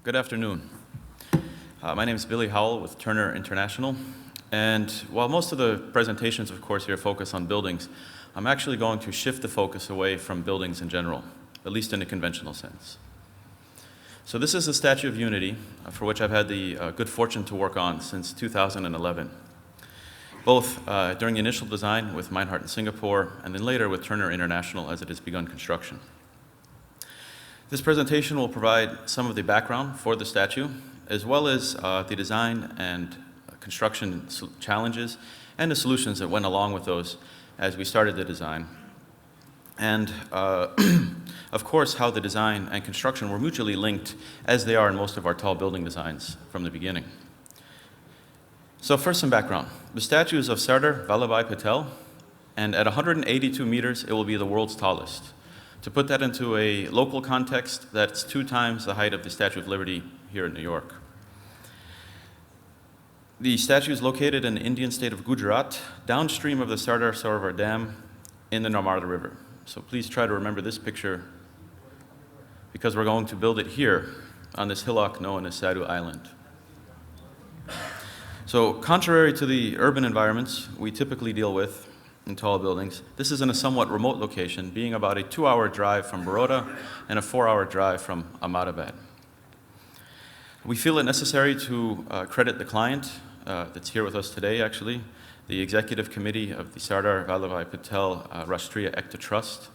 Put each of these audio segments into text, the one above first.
Good afternoon. My name is Billy Howell with Turner International. And while most of the presentations, of course, here focus on buildings, I'm actually going to shift the focus away from buildings in general, at least in a conventional sense. So this is the Statue of Unity, for which I've had the good fortune to work on since 2011, both during the initial design with Meinhardt in Singapore, and then later with Turner International as it has begun construction. This presentation will provide some of the background for the statue, as well as the design and construction challenges and the solutions that went along with those as we started the design. And of course, how the design and construction were mutually linked, as they are in most of our tall building designs from the beginning. So first, some background. The statue is of Sardar Vallabhbhai Patel, and at 182 meters, it will be the world's tallest. To put that into a local context, that's 2 times the height of the Statue of Liberty here in New York. The statue is located in the Indian state of Gujarat, downstream of the Sardar Sarovar Dam in the Narmada River. So please try to remember this picture, because we're going to build it here on this hillock known as Sadhu Island. So contrary to the urban environments we typically deal with in tall buildings, this is in a somewhat remote location, being about a 2-hour drive from Baroda and a 4-hour drive from Ahmedabad. We feel it necessary to credit the client that's here with us today, actually, the executive committee of the Sardar Vallabhbhai Patel Rashtriya Ekta Trust.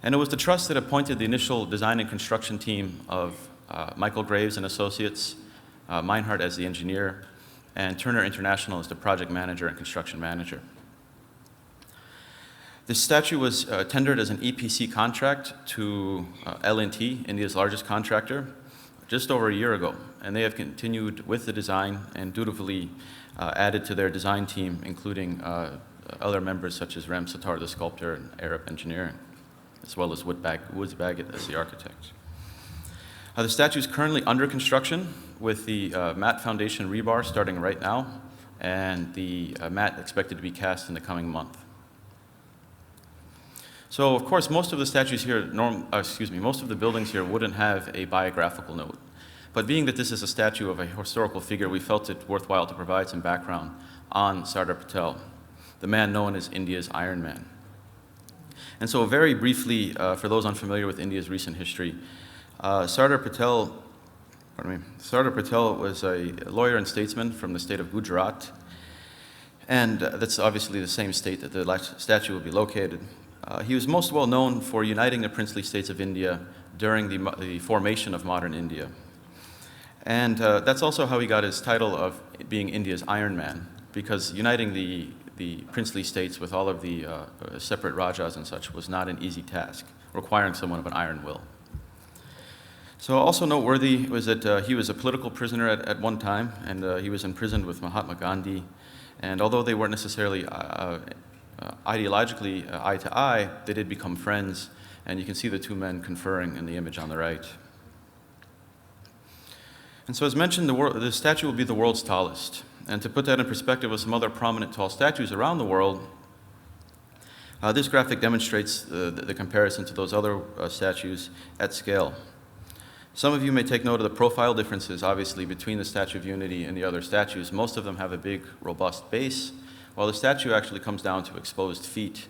And it was the trust that appointed the initial design and construction team of Michael Graves and Associates, Meinhardt as the engineer, and Turner International as the project manager and construction manager. This statue was tendered as an EPC contract to L&T, India's largest contractor, just over a year ago, and they have continued with the design and dutifully added to their design team, including other members such as Ram Satar, the sculptor, and Arab Engineering, as well as Woods Baggett as the architect. The statue is currently under construction with the mat foundation rebar starting right now, and the mat expected to be cast in the coming month. So, of course, most of the statues here, most of the buildings here wouldn't have a biographical note. But being that this is a statue of a historical figure, we felt it worthwhile to provide some background on Sardar Patel, the man known as India's Iron Man. And so very briefly, for those unfamiliar with India's recent history, Sardar Patel was a lawyer and statesman from the state of Gujarat, and that's obviously the same state that the statue will be located. He was most well known for uniting the princely states of India during the formation of modern India. And that's also how he got his title of being India's Iron Man, because uniting the princely states with all of the separate rajas and such was not an easy task, requiring someone of an iron will. So also noteworthy was that he was a political prisoner at one time, and he was imprisoned with Mahatma Gandhi. And although they weren't necessarily ideologically eye to eye, they did become friends, and you can see the 2 men conferring in the image on the right. And so as mentioned, the statue will be the world's tallest. And to put that in perspective with some other prominent tall statues around the world, this graphic demonstrates the comparison to those other statues at scale. Some of you may take note of the profile differences, obviously, between the Statue of Unity and the other statues. Most of them have a big, robust base, while the statue actually comes down to exposed feet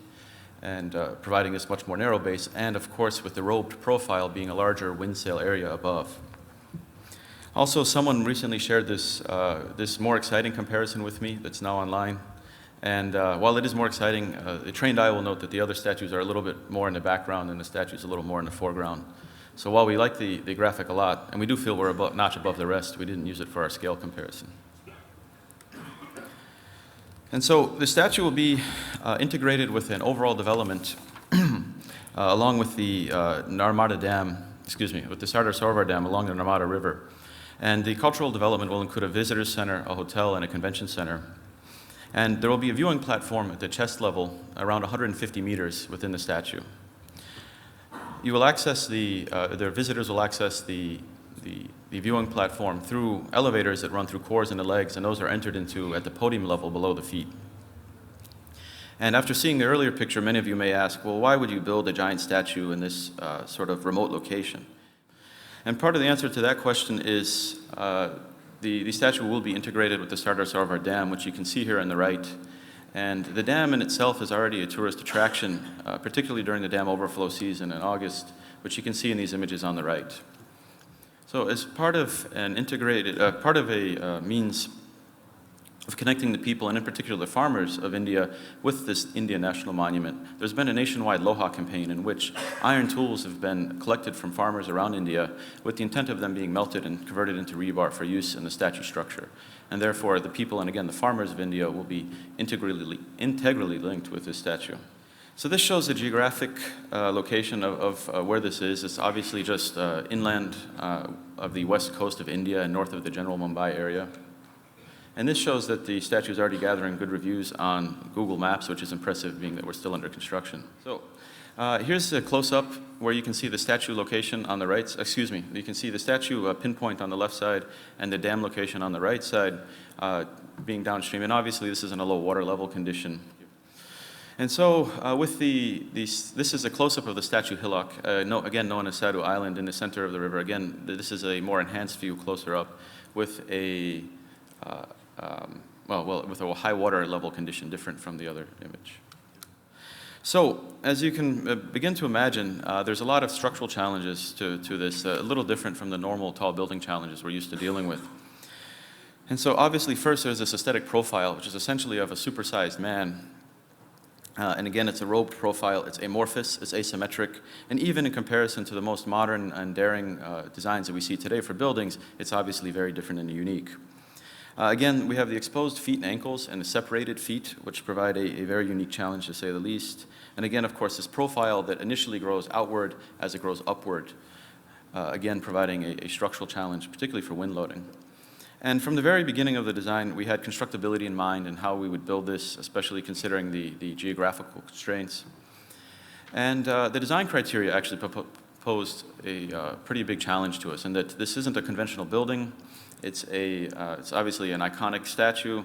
and providing this much more narrow base, and of course with the robed profile being a larger wind sail area above. Also, someone recently shared this more exciting comparison with me that's now online. And while it is more exciting, the trained eye will note that the other statues are a little bit more in the background and the statue's a little more in the foreground. So while we like the graphic a lot, and we do feel we're a notch above the rest, we didn't use it for our scale comparison. And so the statue will be integrated with an overall development along with the Narmada Dam, with the Sardar Sarovar Dam along the Narmada River. And the cultural development will include a visitor center, a hotel, and a convention center. And there will be a viewing platform at the chest level around 150 meters within the statue. You will access their visitors will access the viewing platform through elevators that run through cores in the legs, and those are entered into at the podium level below the feet. And after seeing the earlier picture, many of you may ask, well, why would you build a giant statue in this sort of remote location? And part of the answer to that question is the statue will be integrated with the Sardar Sarovar Dam, which you can see here on the right. And the dam in itself is already a tourist attraction, particularly during the dam overflow season in August, which you can see in these images on the right. So as part of an integrated, part of a means of connecting the people, and in particular the farmers of India, with this Indian National Monument, there's been a nationwide Loha campaign in which iron tools have been collected from farmers around India with the intent of them being melted and converted into rebar for use in the statue structure. And therefore, the people, and again, the farmers of India will be integrally linked with this statue. So this shows the geographic location of where this is. It's obviously just inland of the west coast of India and north of the general Mumbai area. And this shows that the statue is already gathering good reviews on Google Maps, which is impressive, being that we're still under construction. So here's a close-up where you can see the statue location on the right. Excuse me, you can see the statue pinpoint on the left side and the dam location on the right side being downstream. And obviously, this is in a low water level condition. And so with this is a close-up of the statue hillock, again known as Sadhu Island in the center of the river. Again, this is a more enhanced view closer up with a with a high water level condition different from the other image. So, as you can begin to imagine, there's a lot of structural challenges to this, a little different from the normal tall building challenges we're used to dealing with. And so obviously first there's this aesthetic profile, which is essentially of a supersized man. And again, it's a robed profile, it's amorphous, it's asymmetric, and even in comparison to the most modern and daring designs that we see today for buildings, it's obviously very different and unique. Again, we have the exposed feet and ankles and the separated feet, which provide a very unique challenge to say the least. And again, of course, this profile that initially grows outward as it grows upward, again, providing a structural challenge, particularly for wind loading. And from the very beginning of the design, we had constructability in mind and how we would build this, especially considering the geographical constraints. And the design criteria actually posed a pretty big challenge to us in that this isn't a conventional building. It's obviously an iconic statue,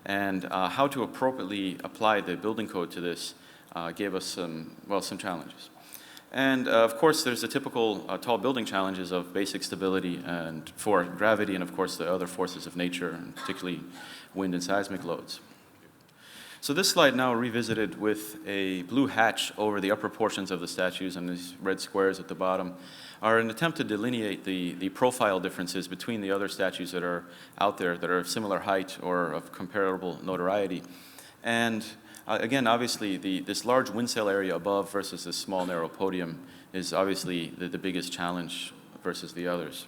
and how to appropriately apply the building code to this gave us some challenges. And of course, there's the typical tall building challenges of basic stability and for gravity, and of course the other forces of nature, and particularly wind and seismic loads. So this slide now revisited with a blue hatch over the upper portions of the statues and these red squares at the bottom are an attempt to delineate the profile differences between the other statues that are out there that are of similar height or of comparable notoriety. And again, obviously, this large wind sail area above versus this small, narrow podium is obviously the biggest challenge versus the others.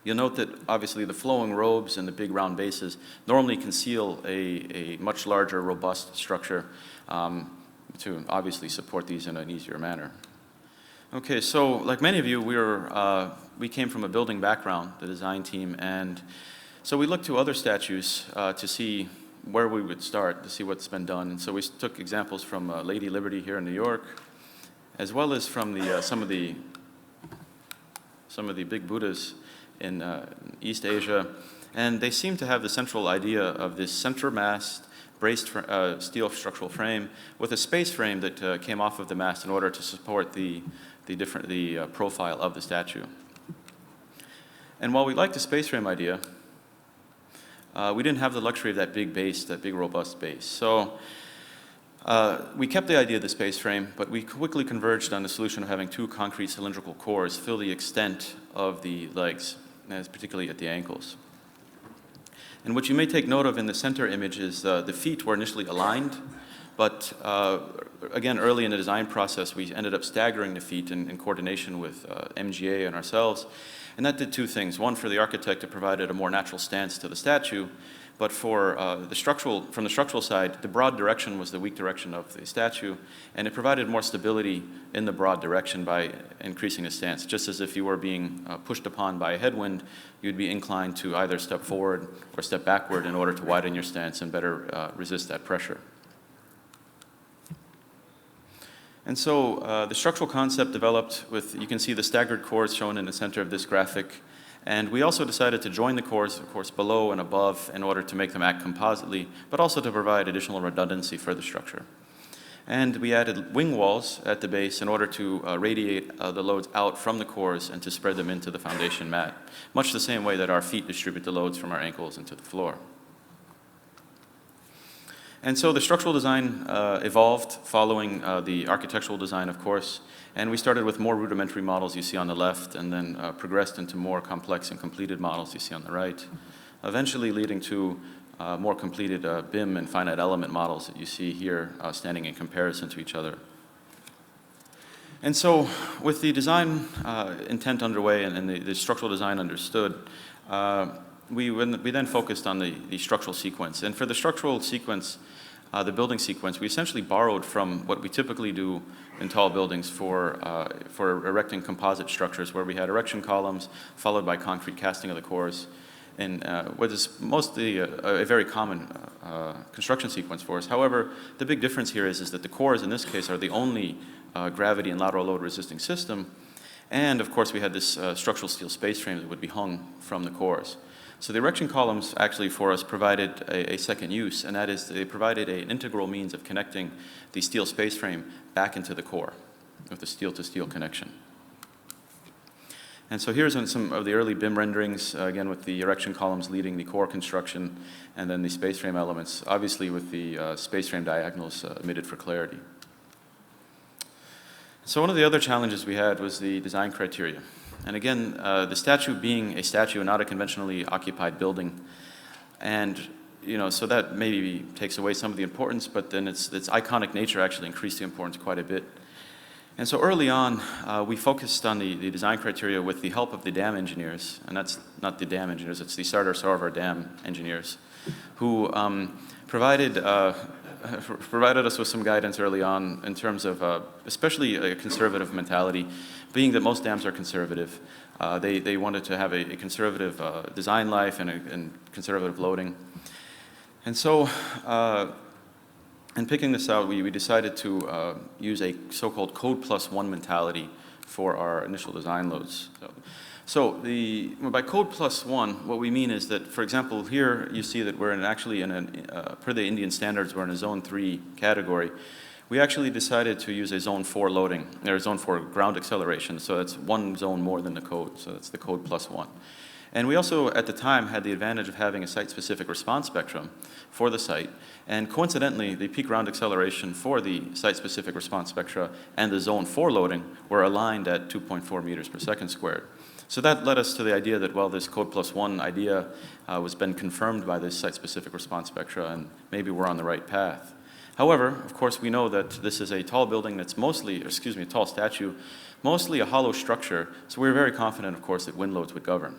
You'll note that, obviously, the flowing robes and the big round bases normally conceal a much larger, robust structure to obviously support these in an easier manner. Okay, so like many of you, we came from a building background, the design team, and so we looked to other statues to see where we would start, to see what's been done. And so we took examples from Lady Liberty here in New York, as well as from some of the big Buddhas in East Asia, and they seem to have the central idea of this center mast, braced steel structural frame with a space frame that came off of the mast in order to support the profile of the statue. And while we liked the space frame idea, we didn't have the luxury of that big base, that big robust base. So we kept the idea of the space frame, but we quickly converged on the solution of having two concrete cylindrical cores fill the extent of the legs, as particularly at the ankles. And what you may take note of in the center image is the feet were initially aligned, but again, early in the design process, we ended up staggering the feet in coordination with MGA and ourselves. And that did two things. One, for the architect, it provided a more natural stance to the statue, but from the structural side, the broad direction was the weak direction of the statue, and it provided more stability in the broad direction by increasing the stance. Just as if you were being pushed upon by a headwind, you'd be inclined to either step forward or step backward in order to widen your stance and better resist that pressure. And so the structural concept developed with, you can see the staggered cores shown in the center of this graphic. And we also decided to join the cores, of course, below and above in order to make them act compositely, but also to provide additional redundancy for the structure. And we added wing walls at the base in order to radiate the loads out from the cores and to spread them into the foundation mat, much the same way that our feet distribute the loads from our ankles into the floor. And so the structural design evolved following the architectural design, of course, and we started with more rudimentary models you see on the left, and then progressed into more complex and completed models you see on the right, eventually leading to more completed BIM and finite element models that you see here standing in comparison to each other. And so with the design intent underway and the structural design understood, we then focused on the structural sequence. And for the structural sequence, the building sequence, we essentially borrowed from what we typically do in tall buildings for erecting composite structures, where we had erection columns followed by concrete casting of the cores, and what is mostly a very common construction sequence for us. However, the big difference here is that the cores in this case are the only gravity and lateral load resisting system, and of course we had this structural steel space frame that would be hung from the cores. So the erection columns actually for us provided a second use, and that is they provided an integral means of connecting the steel space frame back into the core with the steel-to-steel connection. And so here's some of the early BIM renderings, again with the erection columns leading the core construction, and then the space frame elements, obviously with the space frame diagonals omitted for clarity. So one of the other challenges we had was the design criteria. And again, the statue being a statue and not a conventionally occupied building, and so that maybe takes away some of the importance, but then its iconic nature actually increased the importance quite a bit. And so early on, we focused on the design criteria with the help of the dam engineers, and that's not the dam engineers, it's the Sardar dam engineers, who provided us with some guidance early on in terms of especially a conservative mentality, being that most dams are conservative. They wanted to have a conservative design life and conservative loading. And so, in picking this out, we decided to use a so-called code plus one mentality for our initial design loads. So by code plus one, what we mean is that, for example, here you see that we're per the Indian standards, we're in a zone 3 category. We actually decided to use a zone 4 loading, or zone 4 ground acceleration, so that's one zone more than the code, so that's the code plus one. And we also, at the time, had the advantage of having a site-specific response spectrum for the site. And coincidentally, the peak ground acceleration for the site-specific response spectra and the zone 4 loading were aligned at 2.4 meters per second squared. So that led us to the idea that, well, this code plus one idea was been confirmed by this site-specific response spectra, and maybe we're on the right path. However, of course, we know that this is a tall building that's a tall statue, mostly a hollow structure, so we were very confident, of course, that wind loads would govern.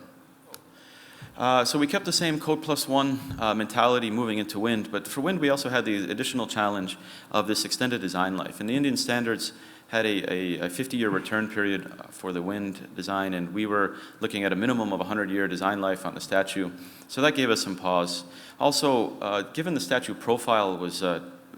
So we kept the same code plus one mentality moving into wind, but for wind we also had the additional challenge of this extended design life. And the Indian standards had a 50-year return period for the wind design, and we were looking at a minimum of 100-year design life on the statue. So that gave us some pause. Also, given the statue profile was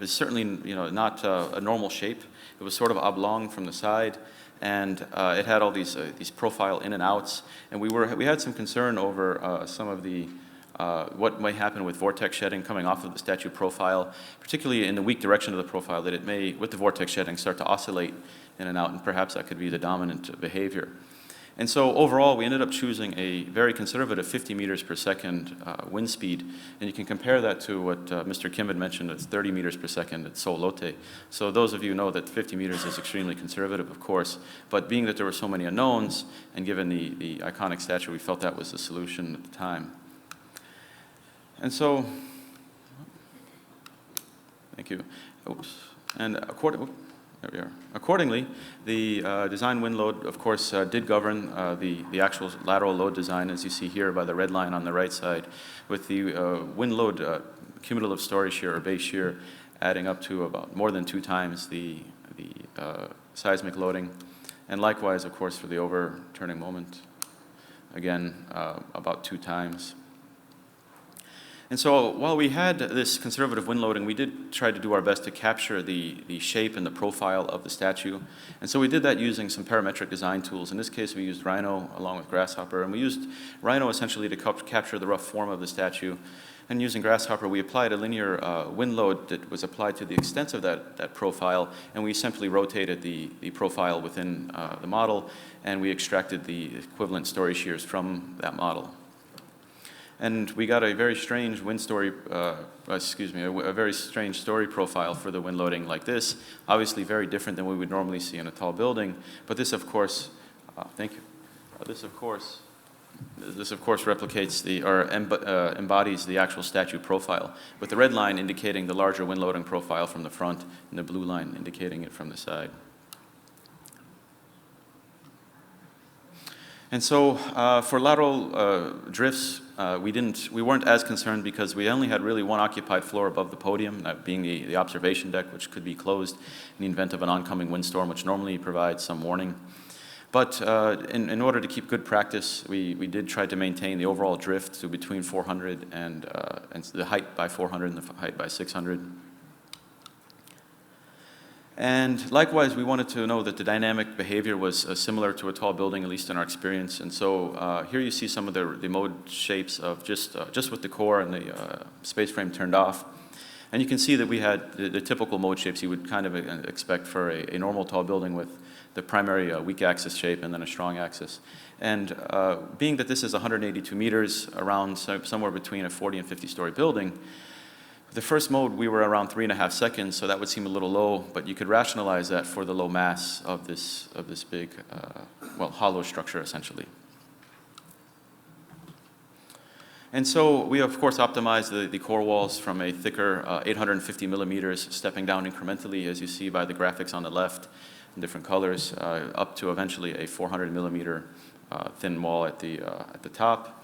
certainly not a normal shape, it was sort of oblong from the side, and it had all these profile in and outs, and we had some concern over some of the what might happen with vortex shedding coming off of the statue profile, particularly in the weak direction of the profile, that it may, with the vortex shedding, start to oscillate in and out, and perhaps that could be the dominant behavior. And so overall, we ended up choosing a very conservative 50 meters per second wind speed, and you can compare that to what Mr. Kim had mentioned, it's 30 meters per second at Seoul Lotte. So those of you know that 50 meters is extremely conservative, of course, but being that there were so many unknowns, and given the iconic statue, we felt that was the solution at the time. And so, thank you. Oops. And there we are. Accordingly, the design wind load, of course, did govern the actual lateral load design, as you see here by the red line on the right side, with the wind load cumulative story shear or base shear adding up to about more than 2 times the seismic loading, and likewise, of course, for the overturning moment, again, about 2 times. And so while we had this conservative wind loading, we did try to do our best to capture the shape and the profile of the statue. And so we did that using some parametric design tools. In this case, we used Rhino along with Grasshopper, and we used Rhino essentially to capture the rough form of the statue. And using Grasshopper, we applied a linear wind load that was applied to the extent of that profile, and we simply rotated the profile within the model, and we extracted the equivalent story shears from that model. And we got a very strange a very strange story profile for the wind loading like this. Obviously very different than we would normally see in a tall building, but this of course, thank you. This of course replicates embodies the actual statue profile, with the red line indicating the larger wind loading profile from the front and the blue line indicating it from the side. And so for lateral drifts, we weren't as concerned because we only had really one occupied floor above the podium, that being the observation deck, which could be closed in the event of an oncoming windstorm, which normally provides some warning. But in order to keep good practice, we did try to maintain the overall drift to between 400 and the height by 400 and the height by 600. And likewise, we wanted to know that the dynamic behavior was similar to a tall building, at least in our experience. And so here you see some of the mode shapes of just with the core and the space frame turned off. And you can see that we had the typical mode shapes you would kind of expect for a normal tall building, with the primary weak axis shape and then a strong axis. And being that this is 182 meters, around somewhere between a 40 and 50 story building, the first mode we were around 3.5 seconds, so that would seem a little low, but you could rationalize that for the low mass of this big, hollow structure essentially. And so we of course optimized the core walls from a thicker 850 millimeters, stepping down incrementally, as you see by the graphics on the left in different colors, up to eventually a 400 millimeter thin wall at the top.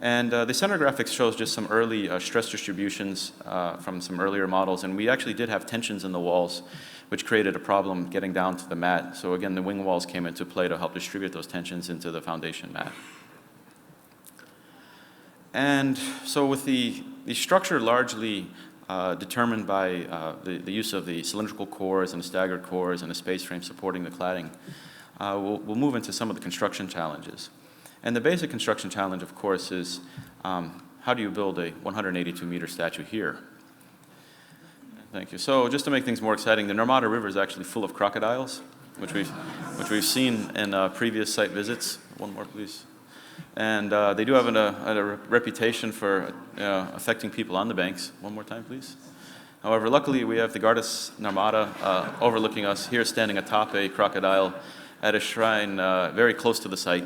And the center graphics shows just some early stress distributions from some earlier models, and we actually did have tensions in the walls, which created a problem getting down to the mat. So again, the wing walls came into play to help distribute those tensions into the foundation mat. And so with the structure largely determined by the use of the cylindrical cores and the staggered cores and the space frame supporting the cladding, we'll move into some of the construction challenges. And the basic construction challenge, of course, is how do you build a 182-meter statue here? Thank you. So just to make things more exciting, the Narmada River is actually full of crocodiles, which we've seen in previous site visits. One more, please. And they do have a reputation for affecting people on the banks. One more time, please. However, luckily, we have the goddess Narmada overlooking us here, standing atop a crocodile at a shrine very close to the site.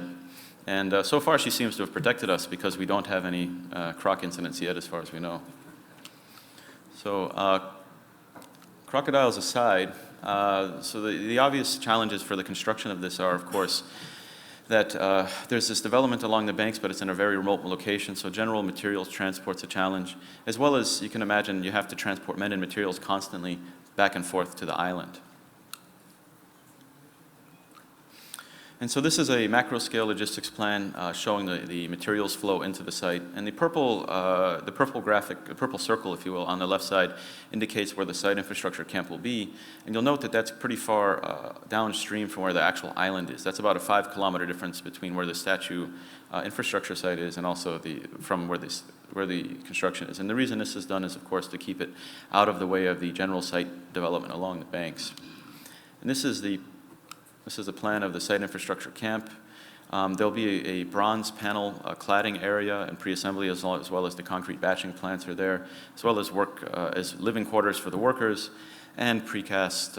And so far, she seems to have protected us because we don't have any croc incidents yet, as far as we know. So crocodiles aside, so the obvious challenges for the construction of this are, of course, that there's this development along the banks, but it's in a very remote location, so general materials transport's a challenge, as well as, you can imagine, you have to transport men and materials constantly back and forth to the island. And so this is a macro-scale logistics plan showing the materials flow into the site. And the purple graphic, the purple circle, if you will, on the left side indicates where the site infrastructure camp will be. And you'll note that that's pretty far downstream from where the actual island is. That's about a 5-kilometer difference between where the statue infrastructure site is and also from where the construction is. And the reason this is done is, of course, to keep it out of the way of the general site development along the banks. And this is a plan of the site infrastructure camp. There'll be a bronze panel cladding area and pre-assembly, as well as the concrete batching plants are there, as well as as living quarters for the workers, and precast,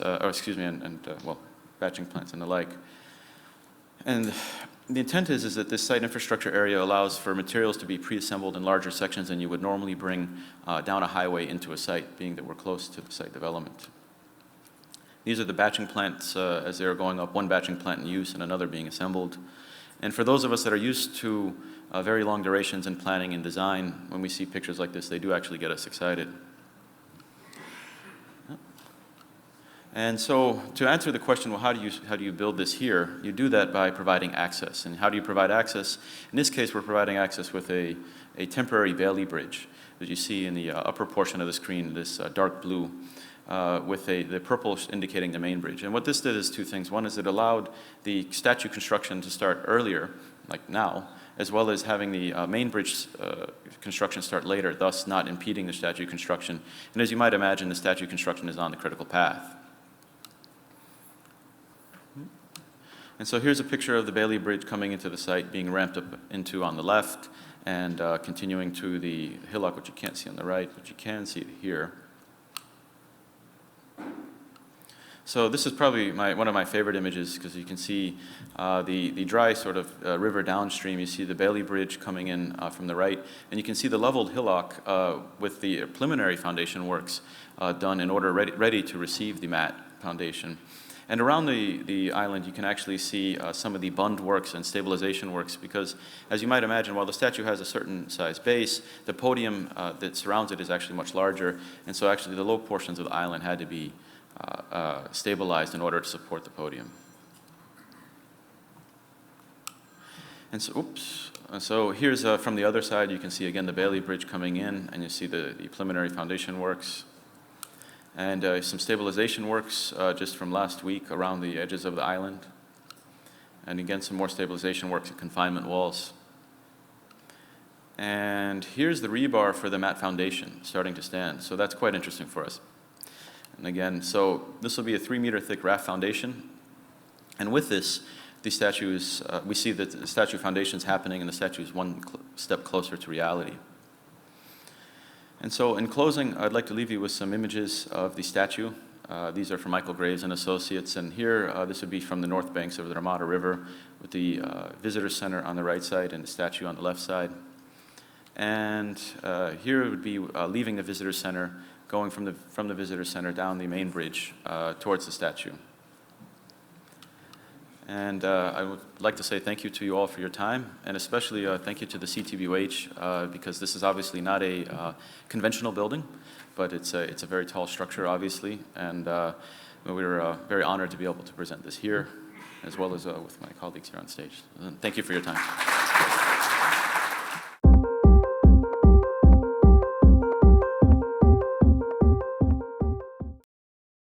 batching plants and the like. And the intent is that this site infrastructure area allows for materials to be pre-assembled in larger sections than you would normally bring down a highway into a site, being that we're close to the site development. These are the batching plants as they're going up, one batching plant in use and another being assembled. And for those of us that are used to very long durations in planning and design, when we see pictures like this, they do actually get us excited. And so to answer the question, well, how do you build this here? You do that by providing access. And how do you provide access? In this case, we're providing access with a temporary Bailey bridge, as you see in the upper portion of the screen, this dark blue, with the purple indicating the main bridge. And what this did is two things. One is it allowed the statue construction to start earlier, like now, as well as having the main bridge construction start later, thus not impeding the statue construction. And as you might imagine, the statue construction is on the critical path. And so here's a picture of the Bailey Bridge coming into the site, being ramped up into on the left, and continuing to the hillock, which you can't see on the right, but you can see it here. So this is probably one of my favorite images, because you can see the dry sort of river downstream. You see the Bailey Bridge coming in from the right, and you can see the leveled hillock with the preliminary foundation works done in order ready to receive the mat foundation. And around the island, you can actually see some of the bund works and stabilization works, because, as you might imagine, while the statue has a certain size base, the podium that surrounds it is actually much larger, and so actually the low portions of the island had to be stabilized in order to support the podium. And so, here's from the other side, you can see again the Bailey Bridge coming in, and you see the preliminary foundation works. And some stabilization works just from last week around the edges of the island. And again, some more stabilization works and confinement walls. And here's the rebar for the mat foundation starting to stand. So that's quite interesting for us. And again, so this will be a 3-meter thick raft foundation. And with this, the statue is, we see that the statue foundation is happening, and the statue is one step closer to reality. And so in closing, I'd like to leave you with some images of the statue. These are from Michael Graves and Associates, and here this would be from the north banks of the Ramada River, with the visitor center on the right side and the statue on the left side. And here it would be leaving the visitor center, going from the visitor center down the main bridge towards the statue. And I would like to say thank you to you all for your time, and especially thank you to the CTBUH, because this is obviously not a conventional building, but it's a very tall structure, obviously, and we were very honored to be able to present this here, as well as with my colleagues here on stage. Thank you for your time.